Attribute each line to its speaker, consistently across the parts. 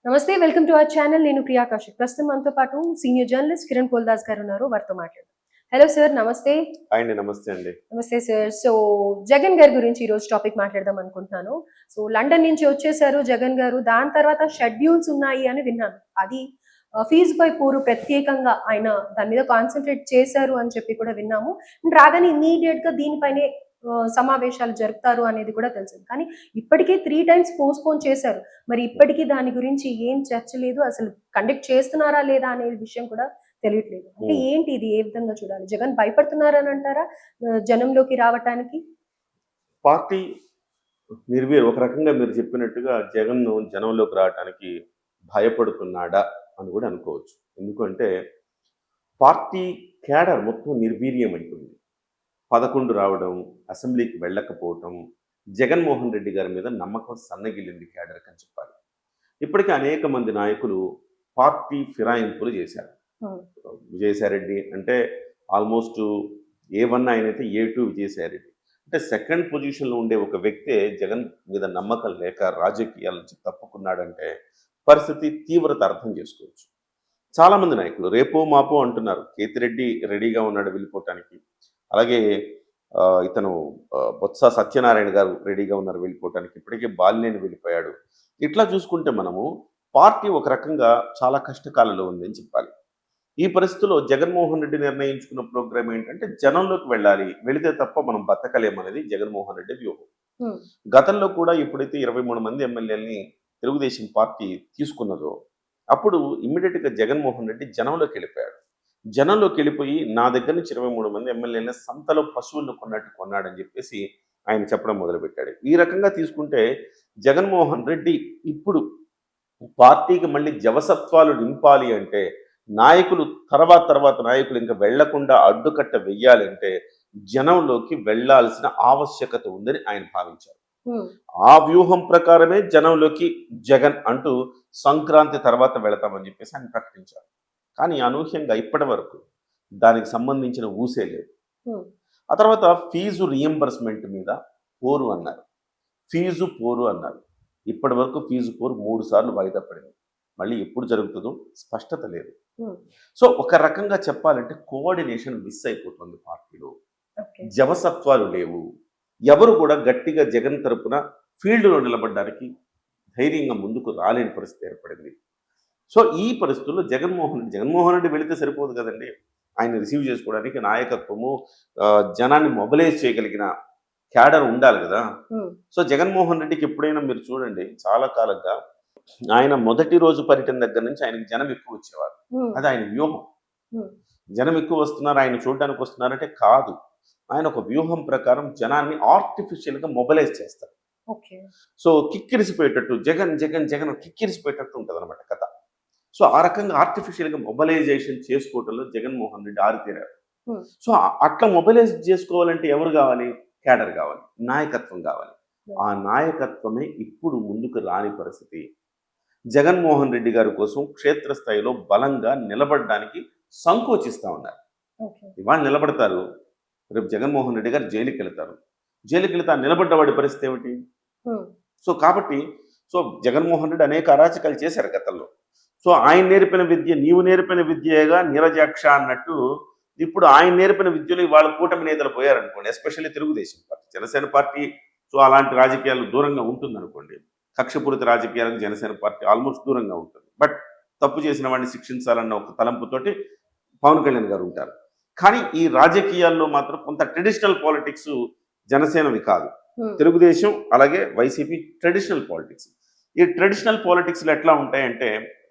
Speaker 1: నమస్తే. Welcome to our channel. నేను ప్రియా కౌశిక్. ప్రస్తుతం మనతో పాటు సీనియర్ జర్నలిస్ట్ కిరణ్ పోల్దాస్ గారు ఉన్నారు. వారితో మాట్లాడదాం. హలో సార్, నమస్తే.
Speaker 2: హాయ్ అండి. నమస్తే అండి.
Speaker 1: నమస్తే సార్. సో జగన్ గారి గురించి ఈరోజు టాపిక్ మాట్లాడదాం అనుకుంటున్నాను. సో లండన్ నుంచి వచ్చేసారు జగన్ గారు. దాని తర్వాత షెడ్యూల్స్ ఉన్నాయి అని విన్నాను. అది ఫీజుపై పోరు ప్రత్యేకంగా ఆయన దాని మీద కాన్సన్ట్రేట్ చేశారు అని చెప్పి కూడా విన్నాము. రాగానే ఇమీడియట్ గా దీనిపైనే సమావేశాలు జరుపుతారు అనేది కూడా తెలిసింది. కానీ ఇప్పటికే 3 టైమ్స్ పోస్ట్‌పోన్ చేశారు. మరి ఇప్పటికీ దాని గురించి ఏం చర్చ లేదు. అసలు కండక్ట్ చేస్తున్నారా లేదా అనే విషయం కూడా తెలియట్లేదు. అంటే ఏంటి ఇది? ఏ విధంగా చూడాలి? జగన్ భయపడుతున్నారని అంటారా జనంలోకి రావటానికి?
Speaker 2: పార్టీ ఒక రకంగా మీరు చెప్పినట్టుగా జగన్‌ను జనంలోకి రావటానికి భయపడుతున్నాడా అని కూడా అనుకోవచ్చు. ఎందుకంటే పార్టీ క్యాడర్ మొత్తం నిర్వీర్యమైపోయింది. 11 రావడం, అసెంబ్లీకి వెళ్ళకపోవటం, జగన్మోహన్ రెడ్డి గారి మీద నమ్మకం సన్నగిల్లింది క్యాడర్‌కి అని చెప్పాలి. ఇప్పటికే అనేక మంది నాయకులు పార్టీ ఫిరాయింపులు చేశారు. విజయసాయిరెడ్డి అంటే ఆల్మోస్ట్ A1 ఆయనైతే A2 విజయసాయిరెడ్డి. అంటే సెకండ్ పొజిషన్లో ఉండే ఒక వ్యక్తే జగన్ మీద నమ్మకం లేక రాజకీయాల నుంచి తప్పుకున్నాడంటే పరిస్థితి తీవ్రత అర్థం చేసుకోవచ్చు. చాలామంది నాయకులు రేపో మాపో అంటున్నారు. కేతిరెడ్డి రెడీగా ఉన్నాడు వెళ్ళిపోవటానికి. అలాగే ఇతను బొత్స సత్యనారాయణ గారు రెడీగా ఉన్నారు వెళ్ళిపోవటానికి. ఇప్పటికే బాలినేని వెళ్ళిపోయాడు. ఇట్లా చూసుకుంటే మనము పార్టీ ఒక రకంగా చాలా కష్టకాలంలో ఉంది అని చెప్పాలి. ఈ పరిస్థితుల్లో జగన్మోహన్ రెడ్డి నిర్ణయించుకున్న ప్రోగ్రామ్ ఏంటంటే జనంలోకి వెళ్ళాలి, వెళితే తప్ప మనం బతకలేమనేది జగన్మోహన్ రెడ్డి వ్యూహం. గతంలో కూడా ఎప్పుడైతే 23 మంది ఎమ్మెల్యేలని తెలుగుదేశం పార్టీ తీసుకున్నదో అప్పుడు ఇమ్మీడియట్గా జగన్మోహన్ రెడ్డి జనంలోకి వెళ్ళిపోయాడు. జనంలోకి వెళ్ళిపోయి నా దగ్గర నుంచి 23 మంది ఎమ్మెల్యేలని సంతలో పశువులను కొన్నట్టు కొన్నాడని చెప్పేసి ఆయన చెప్పడం మొదలుపెట్టాడు. ఈ రకంగా తీసుకుంటే జగన్మోహన్ రెడ్డి ఇప్పుడు పార్టీకి మళ్ళీ జవసత్వాలు నింపాలి అంటే నాయకులు తర్వాత నాయకులు ఇంకా వెళ్లకుండా అడ్డుకట్ట వెయ్యాలంటే జనంలోకి వెళ్లాల్సిన ఆవశ్యకత ఉందని ఆయన భావించారు. ఆ వ్యూహం ప్రకారమే జనంలోకి జగన్ అంటూ సంక్రాంతి తర్వాత వెళతామని చెప్పేసి ఆయన ప్రకటించారు. కానీ అనూహ్యంగా ఇప్పటి వరకు దానికి సంబంధించిన ఊసే లేదు. ఆ తర్వాత ఫీజు రియంబర్స్మెంట్ మీద పోరు అన్నారు, ఫీజు పోరు అన్నారు. ఇప్పటి వరకు ఫీజు పోరు 3 సార్లు వాయిదా పడింది. మళ్ళీ ఎప్పుడు జరుగుతుందో స్పష్టత లేదు. సో ఒక రకంగా చెప్పాలంటే కోఆర్డినేషన్ మిస్ అయిపోతుంది పార్టీలో. జవసత్వాలు లేవు. ఎవరు కూడా గట్టిగా జగన్ తరపున ఫీల్డ్లో నిలబడడానికి ధైర్యంగా ముందుకు రాలేని పరిస్థితి ఏర్పడింది. సో ఈ పరిస్థితుల్లో జగన్మోహన్ రెడ్డి వెళితే సరిపోదు కదండి. ఆయన రిసీవ్ చేసుకోవడానికి నాయకత్వము, జనాన్ని మొబిలైజ్ చేయగలిగిన క్యాడర్ ఉండాలి కదా. సో జగన్మోహన్ రెడ్డికి ఎప్పుడైనా మీరు చూడండి, చాలా కాలంగా ఆయన మొదటి రోజు పర్యటన దగ్గర నుంచి ఆయనకి జనం ఎక్కువ వచ్చేవారు. అది ఆయన వ్యూహం. జనం ఎక్కువ వస్తున్నారు, ఆయన చూడడానికి వస్తున్నారంటే కాదు. ఆయన ఒక వ్యూహం ప్రకారం జనాన్ని ఆర్టిఫిషియల్గా మొబిలైజ్ చేస్తారు. సో కిక్కిరిసిపోయేటట్టు జగన్ జగన్ జగన్ కిక్కిరిసిపోయేటట్టు ఉంటుంది అనమాట కథ. సో ఆ రకంగా ఆర్టిఫిషియల్గా మొబిలైజేషన్ చేసుకోవడంలో జగన్మోహన్ రెడ్డి ఆరితేరారు. సో అట్లా మొబిలైజ్ చేసుకోవాలంటే ఎవరు కావాలి? క్యాడర్ కావాలి, నాయకత్వం కావాలి. ఆ నాయకత్వమే ఇప్పుడు ముందుకు రాని పరిస్థితి. జగన్మోహన్ రెడ్డి గారి కోసం క్షేత్రస్థాయిలో బలంగా నిలబడడానికి సంకోచిస్తూ ఉన్నారు. ఇవాళ నిలబడతారు, రేపు జగన్మోహన్ రెడ్డి గారు జైలుకి వెళ్తారు. జైలుకి వెళ్తే నిలబడ్డ వాడి పరిస్థితి ఏమిటి? సో కాబట్టి జగన్మోహన్ రెడ్డి అనేక అరాచకాలు చేశారు గతంలో. సో ఆయన నేర్పిన విద్య నీవు నేర్పిన విద్యగా నీరజాక్ష అన్నట్టు ఇప్పుడు ఆయన నేర్పిన విద్యలో ఇవాళ కూటమి నేతలు పోయారనుకోండి, especially Telugu Desam party. Janasena party అలాంటి రాజకీయాలు దూరంగా ఉంటుందనుకోండి. కక్షపూరిత రాజకీయాలకు జనసేన పార్టీ ఆల్మోస్ట్ దూరంగా ఉంటుంది. బట్ తప్పు చేసిన వాడిని శిక్షించాలన్న ఒక తలంపుతోటి పవన్ కళ్యాణ్ గారు ఉంటారు. కానీ ఈ రాజకీయాల్లో మాత్రం కొంత ట్రెడిషనల్ పాలిటిక్స్ జనసేనవి కాదు. తెలుగుదేశం అలాగే వైసీపీ ట్రెడిషనల్ పాలిటిక్స్. ఈ ట్రెడిషనల్ పాలిటిక్స్లో ఎట్లా ఉంటాయంటే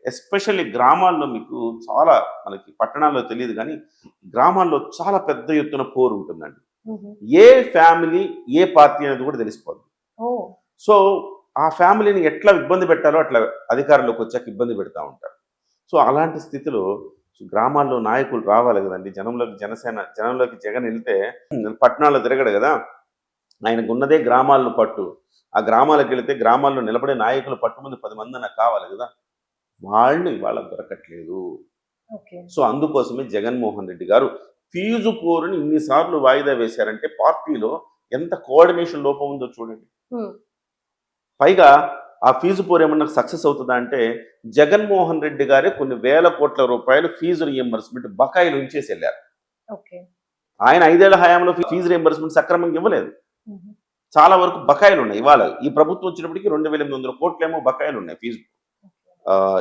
Speaker 2: ఎస్పెషల్లీ గ్రామాల్లో మీకు చాలా, మనకి పట్టణాల్లో తెలియదు కానీ గ్రామాల్లో చాలా పెద్ద ఎత్తున పోరు ఉంటుందండి. ఏ ఫ్యామిలీ ఏ పార్టీ అనేది కూడా తెలిసిపోద్ది. సో ఆ ఫ్యామిలీని ఎట్లా ఇబ్బంది పెట్టాలో అట్లా అధికారంలోకి వచ్చాక ఇబ్బంది పెడతా ఉంటారు. సో అలాంటి స్థితిలో గ్రామాల్లో నాయకులు రావాలి కదండి. జనంలోకి జగన్ వెళ్తే పట్టణాల్లో తిరగడు కదా. ఆయనకు ఉన్నదే గ్రామాల్లో పట్టు. ఆ గ్రామాలకు వెళితే గ్రామాల్లో నిలబడే నాయకులు పట్టుమంది 10 మంది నాకు కావాలి కదా. వాళ్ళు ఇవాళ దొరకట్లేదు. సో అందుకోసమే జగన్మోహన్ రెడ్డి గారు ఫీజు పోరుని ఇన్నిసార్లు వాయిదా వేశారంటే పార్టీలో ఎంత కోఆర్డినేషన్ లోపం ఉందో చూడండి. పైగా ఆ ఫీజు పోరు ఏమన్నా సక్సెస్ అవుతుందా అంటే జగన్మోహన్ రెడ్డి గారే కొన్ని వేల కోట్ల రూపాయలు ఫీజు రియంబర్స్మెంట్ బకాయిలు ఉంచేసి వెళ్ళారు.
Speaker 1: ఓకే.
Speaker 2: ఆయన 5 ఏళ్ల హయాంలో ఫీజు రియంబర్స్మెంట్ సక్రమంగా ఇవ్వలేదు.
Speaker 1: హుహు.
Speaker 2: చాలా వరకు బకాయిలు ఉన్నాయి. ఇవాళ ఈ ప్రభుత్వం వచ్చినప్పటికి 2,800 కోట్లేమో బకాయిలు ఉన్నాయి ఫీజు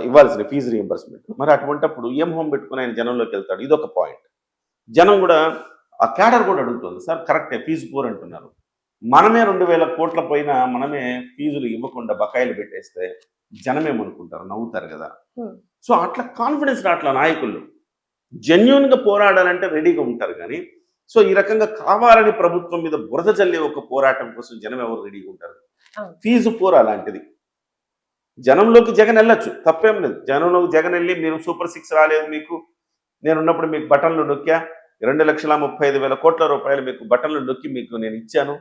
Speaker 2: ఇవ్వాల్సిన ఫీజు రియంబర్స్మెంట్. మరి అటువంటప్పుడు ఏం హోమ్ పెట్టుకుని ఆయన జనంలోకి వెళ్తాడు? ఇదొక పాయింట్. జనం కూడా ఆ క్యాడర్ కూడా అడుగుతుంది, సార్ కరెక్టే ఫీజు పోర్ అంటున్నారు, మనమే 2,000 కోట్ల పైన మనమే ఫీజులు ఇవ్వకుండా బకాయిలు పెట్టేస్తే జనమేమనుకుంటారు? నవ్వుతారు కదా.
Speaker 1: హ్మ్.
Speaker 2: సో అట్లా కాన్ఫిడెన్స్ రాట్లా నాయకులు. జెన్యున్గా పోరాడాలంటే రెడీగా ఉంటారు కానీ సో ఈ రకంగా కావాలని ప్రభుత్వం మీద బురద జల్లే ఒక పోరాటం కోసం జనం ఎవరు రెడీగా ఉంటారు?
Speaker 1: అవును.
Speaker 2: ఫీజు పోర్ అలాంటిది. జనంలోకి జగన్ వెళ్ళొచ్చు, తప్పేం లేదు. జనంలోకి జగన్ వెళ్ళి మీరు సూపర్ 6 రాలేదు మీకు, నేనున్నప్పుడు మీకు బటన్లు నొక్కా, 2,35,000 కోట్ల రూపాయలు మీకు బటన్లు నొక్కి మీకు నేను ఇచ్చాను,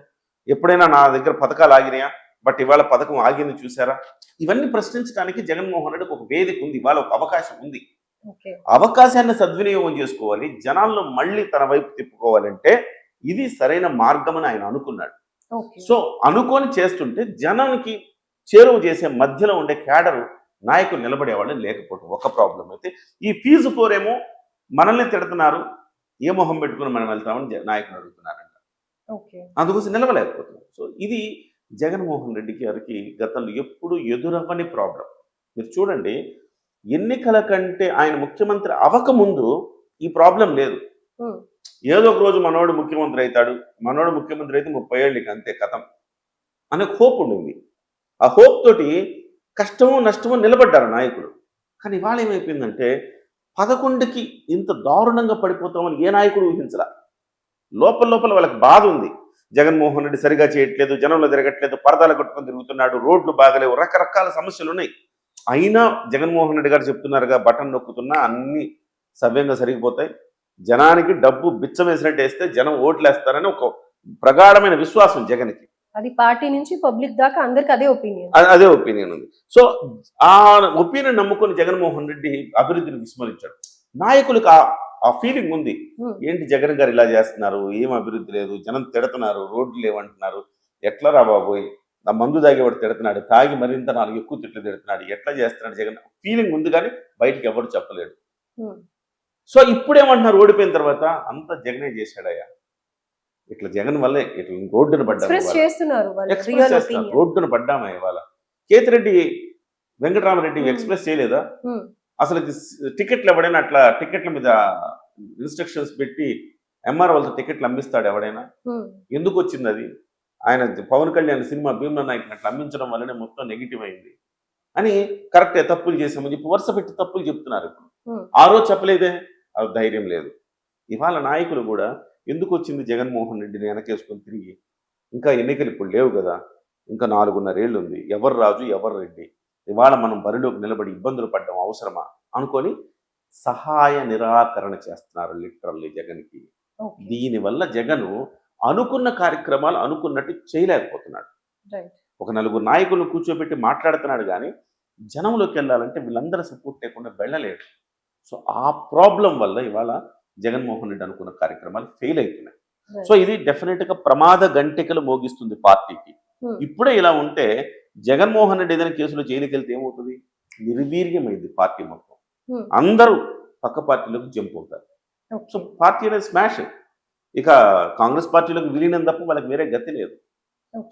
Speaker 2: ఎప్పుడైనా నా దగ్గర పథకాలు ఆగినాయా, బట్ ఇవాళ పథకం ఆగింది చూసారా? ఇవన్నీ ప్రశ్నించడానికి జగన్మోహన్ రెడ్డికి ఒక వేదిక ఉంది, ఇవాళ ఒక అవకాశం ఉంది.
Speaker 1: ఓకే.
Speaker 2: అవకాశాన్ని సద్వినియోగం చేసుకోవాలి, జనాల్లో మళ్ళీ తన వైపు తిప్పుకోవాలంటే ఇది సరైన మార్గం అని ఆయన అనుకున్నాడు.
Speaker 1: ఓకే.
Speaker 2: సో అనుకొని చేస్తుంటే జనానికి చేరువ చేసే మధ్యలో ఉండే క్యాడరు నాయకులు నిలబడేవాళ్ళు లేకపోవడం ఒక ప్రాబ్లం అయితే, ఈ ఫీజు పోరేమో మనల్ని తిడుతున్నారు, ఏ మొహం పెట్టుకుని మనం వెళ్తామని నాయకులు అడుగుతున్నారంట.
Speaker 1: ఓకే.
Speaker 2: అందుకోసం నిలవలేకపోతున్నాం. సో ఇది జగన్మోహన్ రెడ్డి గారికి గతంలో ఎప్పుడు ఎదురవ్వని ప్రాబ్లం. మీరు చూడండి, ఎన్నికల కంటే ఆయన ముఖ్యమంత్రి అవ్వకముందు ఈ ప్రాబ్లం లేదు.
Speaker 1: హ్మ్.
Speaker 2: ఏదో ఒక రోజు మనోడు ముఖ్యమంత్రి అవుతాడు, మనోడు ముఖ్యమంత్రి అయితే 30 ఏళ్ళకి అంతే కథం అనే హోప్ ఉండింది. ఆ హోప్ తోటి కష్టమో నష్టమో నిలబడ్డారు నాయకులు. కానీ ఇవాళ ఏమైపోయిందంటే 11కి ఇంత దారుణంగా పడిపోతామని ఏ నాయకుడు ఊహించరా. లోపల లోపల వాళ్ళకి బాధ ఉంది, జగన్మోహన్ రెడ్డి సరిగా చేయట్లేదు, జనంలో తిరగట్లేదు, పరదాలు కట్టుకొని తిరుగుతున్నాడు, రోడ్లు బాగలేవు, రకరకాల సమస్యలు ఉన్నాయి. అయినా జగన్మోహన్ రెడ్డి గారు చెప్తున్నారుగా, బటన్ నొక్కుతున్నా అన్ని సవ్యంగా సరిగిపోతాయి, జనానికి డబ్బు బిచ్చం వేసినట్టు వేస్తే జనం ఓట్లేస్తారని ఒక ప్రగాఢమైన విశ్వాసం జగన్కి.
Speaker 1: అది పార్టీ నుంచి పబ్లిక్ దాకా అందరికి అదే ఒపీనియన్.
Speaker 2: అదే ఒపీనియన్ ఉంది. సో ఆ ఒపీనియన్ నమ్ముకొని జగన్మోహన్ రెడ్డి అభివృద్ధిని విస్మరించాడు. నాయకులకు ఆ ఫీలింగ్ ఉంది, ఏంటి జగన్ గారు ఇలా చేస్తున్నారు, ఏం అభివృద్ధి లేదు, జనం తిడుతున్నారు, రోడ్లు లేవంటున్నారు, ఎట్లా రా బాబోయ్, ఆ మందు తాగేవాడు తిడుతున్నాడు, తాగి మరింత 4 ఎక్కువ తిట్లు తిడుతున్నాడు, ఎట్లా చేస్తున్నాడు జగన్ ఫీలింగ్ ఉంది, కానీ బయటికి ఎవరు చెప్పలేడు. సో ఇప్పుడేమంటున్నారు ఓడిపోయిన తర్వాత, అంత జగనే చేశాడయ్యా, ఇట్లా జగన్ వల్లే ఇట్లా రోడ్డును పడ్డాము, రోడ్డును పడ్డామా ఇవాళ. కేతిరెడ్డి వెంకటరామరెడ్డి ఎక్స్ప్రెస్ చేయలేదా అసలు? టికెట్లు ఎవడైనా అట్లా టికెట్ల మీద ఇన్స్ట్రక్షన్స్ పెట్టి ఎంఆర్ వాళ్ళతో టికెట్లు అమ్మిస్తాడు ఎవడైనా? ఎందుకు వచ్చింది అది? ఆయన పవన్ కళ్యాణ్ సినిమా భీమ్లా నాయక్ అట్లా అమ్మించడం వల్లనే మొత్తం నెగిటివ్ అయింది అని, కరెక్టే తప్పులు చేసామని చెప్పి వరుస పెట్టి తప్పులు చెప్తున్నారు. ఇప్పుడు ఆ రోజు చెప్పలేదే, అది ధైర్యం లేదు. ఇవాళ నాయకులు కూడా ఎందుకు వచ్చింది జగన్మోహన్ రెడ్డిని వెనకేసుకొని తిరిగి, ఇంకా ఎన్నికలు ఇప్పుడు లేవు కదా, ఇంకా 4.5 ఏళ్ళు ఉంది, ఎవరు రాజు ఎవరు రెడ్డి, ఇవాళ మనం బరిలోకి నిలబడి ఇబ్బందులు పడ్డం అవసరమా అనుకొని సహాయ నిరాకరణ చేస్తున్నారు లిటరల్లీ జగన్కి. దీనివల్ల జగను అనుకున్న కార్యక్రమాలు అనుకున్నట్టు చేయలేకపోతున్నాడు. ఒక 4 నాయకులను కూర్చోబెట్టి మాట్లాడుతున్నాడు కానీ జనంలోకి వెళ్ళాలంటే వీళ్ళందరూ సపోర్ట్ లేకుండా వెళ్ళలేడు. సో ఆ ప్రాబ్లం వల్ల ఇవాళ జగన్మోహన్ రెడ్డి అనుకున్న కార్యక్రమాలు ఫెయిల్ అవుతున్నాయి. సో ఇది డెఫినెట్గా ప్రమాద గంటికలు మోగిస్తుంది పార్టీకి. ఇప్పుడే ఇలా ఉంటే జగన్మోహన్ రెడ్డి ఏదైనా కేసులో జైలుకి వెళ్తే ఏమవుతుంది? నిర్వీర్యమైంది పార్టీ మొత్తం, అందరూ పక్క పార్టీలోకి జంప్ అవుతారు. సో పార్టీ అనేది స్మాష్. ఇక కాంగ్రెస్ పార్టీలోకి విలీనం తప్ప వాళ్ళకి వేరే గతి లేదు.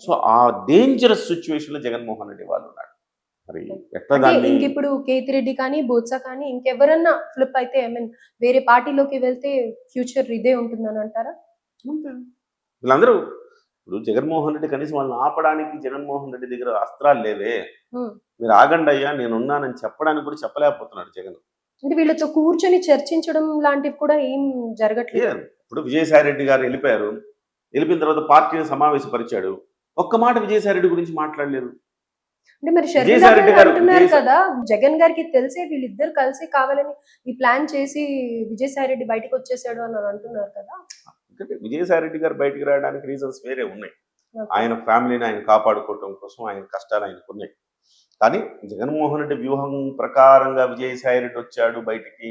Speaker 2: సో ఆ డేంజరస్ సిచ్యువేషన్ లో జగన్మోహన్ రెడ్డి వాళ్ళు ఉన్నాడు. మరి ఎట్లా దాన్ని
Speaker 1: ఇప్పుడు కేతిరెడ్డి కానీ బొత్స కానీ ఇంకెవరన్నా ఫ్లిప్ అయితే ఐ మీన్ వేరే పార్టీలోకి వెళ్తే ఫ్యూచర్ ఇదే ఉంటుందని అంటారా?
Speaker 2: వీళ్ళందరూ ఇప్పుడు జగన్మోహన్ రెడ్డి కనీసం వాళ్ళని ఆపడానికి జగన్మోహన్ రెడ్డి దగ్గర అస్త్రాలు లేవే, మీరు ఆగండి అయ్యా నేనున్నానని చెప్పడానికి కూడా చెప్పలేకపోతున్నాడు జగన్.
Speaker 1: అంటే వీళ్ళతో కూర్చొని చర్చించడం లాంటివి కూడా ఏం జరగట్లేదు.
Speaker 2: ఇప్పుడు విజయసాయి రెడ్డి గారు వెళ్ళిపోయారు, వెళ్ళిపోయిన తర్వాత పార్టీని సమావేశపరిచాడు, ఒక్క మాట విజయసాయి రెడ్డి గురించి మాట్లాడలేదు.
Speaker 1: అంటే మరి షర్మిల అంటున్నారు కదా, జగన్ గారికి తెలిసే వీళ్ళిద్దరు కలిసి కావాలని ఈ ప్లాన్ చేసి విజయసాయి రెడ్డి బయటకు వచ్చేసాడు అని అంటున్నారు కదా.
Speaker 2: విజయసాయి రెడ్డి గారు బయటకు రావడానికి రీజన్స్ వేరే ఉన్నాయి. ఆయన ఫ్యామిలీని ఆయన కాపాడుకోవటం కోసం ఆయన కష్టాలు ఆయనకు ఉన్నాయి. కానీ జగన్మోహన్ రెడ్డి వ్యూహం ప్రకారంగా విజయసాయి రెడ్డి వచ్చాడు బయటికి,